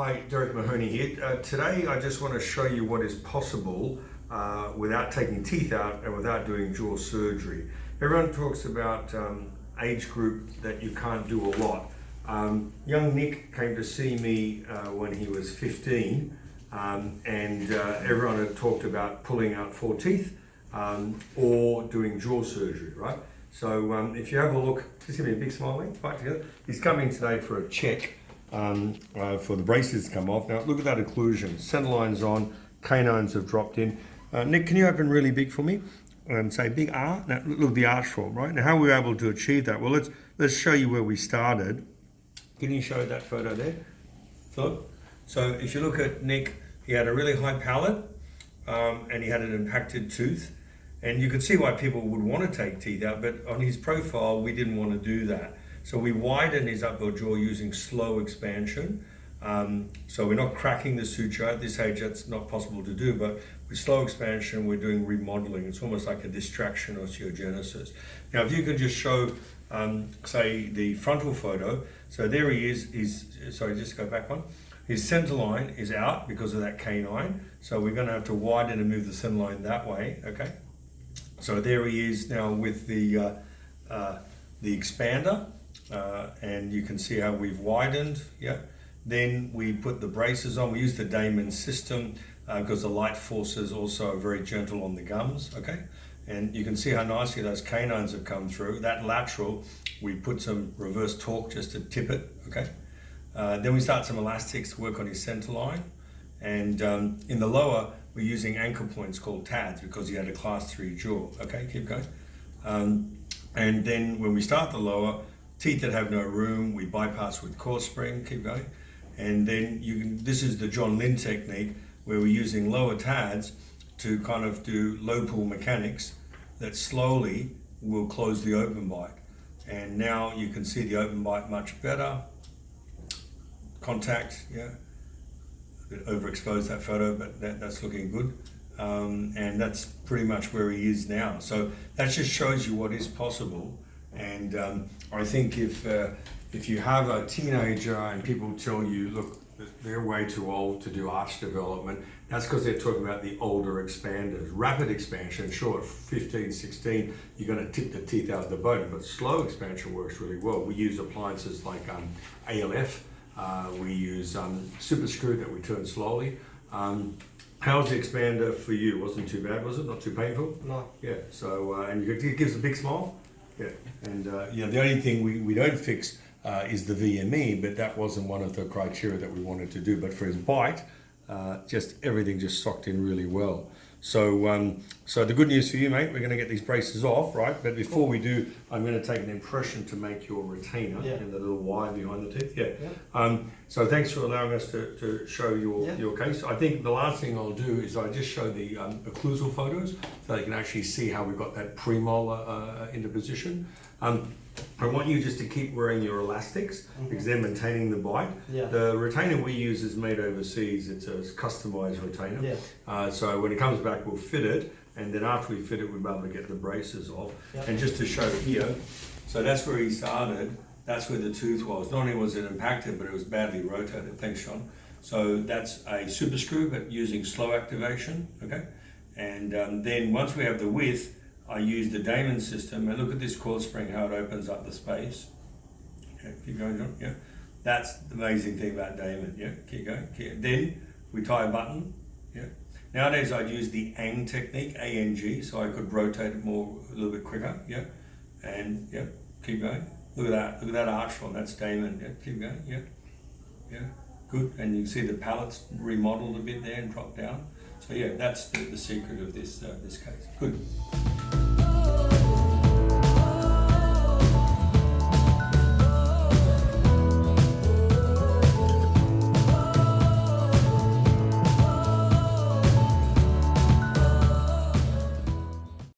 Hi, Derek Mahony here. Today I just want to show you what is possible without taking teeth out and without doing jaw surgery. Everyone talks about age group that you can't do a lot. Young Nick came to see me when he was 15 and everyone had talked about pulling out 4 teeth or doing jaw surgery, right? So if you have a look, just give me a big smile, mate. Right together. He's coming today for a check for the braces to come off. Now look at that occlusion. Centerline's on, canines have dropped in. Nick, can you open really big for me? And say big R. Now look at the arch form, right? Now how were we able to achieve that? Well, let's show you where we started. Can you show that photo there, Philip? So if you look at Nick, he had a really high palate and he had an impacted tooth. And you can see why people would want to take teeth out, but on his profile, we didn't want to do that. So we widened his upper jaw using slow expansion. So we're not cracking the suture. At this age, that's not possible to do, but with slow expansion, we're doing remodeling. It's almost like a distraction osteogenesis. Now, if you could just show, say, the frontal photo. So there he is, sorry, just go back one. His center line is out because of that canine. So we're going to have to widen and move the center line that way, okay? So there he is now with the expander, and you can see how we've widened, yeah. Then we put the braces on. We use the Damon system because the light forces also are very gentle on the gums, okay? And you can see how nicely those canines have come through. That lateral, we put some reverse torque just to tip it, okay? Then we start some elastics to work on his center line. And in the lower, we're using anchor points called TADs because he had a class 3 jaw. Okay, keep going. And then when we start the lower, teeth that have no room, we bypass with core spring, keep going. And then this is the John Lynn technique where we're using lower TADs to kind of do low pull mechanics that slowly will close the open bite. And now you can see the open bite much better. Contact, yeah. A bit overexposed that photo, but that's looking good. And that's pretty much where he is now. So that just shows you what is possible. And I think if you have a teenager and people tell you, look, they're way too old to do arch development, that's because they're talking about the older expanders. Rapid expansion, sure, at 15, 16, you're going to tip the teeth out of the bone, but slow expansion works really well. We use appliances like ALF. We use super screw that we turn slowly. How's the expander for you? Wasn't too bad, was it? Not too painful? No. Yeah, so, and it gives a big smile? Yeah, and the only thing we don't fix is the VME, but that wasn't one of the criteria that we wanted to do. But for his bite, just everything just socked in really well. So, so the good news for you, mate, we're going to get these braces off, right? But before we do, I'm going to take an impression to make your retainer in the little wire behind the teeth. Yeah. So thanks for allowing us to show your case. I think the last thing I'll do is I just show the occlusal photos so you can actually see how we got that premolar into position. I want you just to keep wearing your elastics because they're maintaining the bite. Yeah. The retainer we use is made overseas. It's a customized retainer. Yeah. So when it comes back, we'll fit it. And then after we fit it, we'll be able to get the braces off. Yep. And just to show here, so that's where he started. That's where the tooth was. Not only was it impacted, but it was badly rotated. Thanks, Sean. So that's a super screw, but using slow activation, okay? And then once we have the width, I use the Damon system, and look at this coil spring, how it opens up the space. Okay, keep going, John, yeah. That's the amazing thing about Damon, yeah, keep going. Then we tie a button, yeah. Nowadays I'd use the ANG technique, A-N-G, so I could rotate it more, a little bit quicker, yeah. And, yeah, keep going. Look at that arch form, that's Damon, yeah, keep going, yeah. Yeah, good, and you can see the palate's remodeled a bit there and dropped down. So yeah, that's the secret of this case. Good.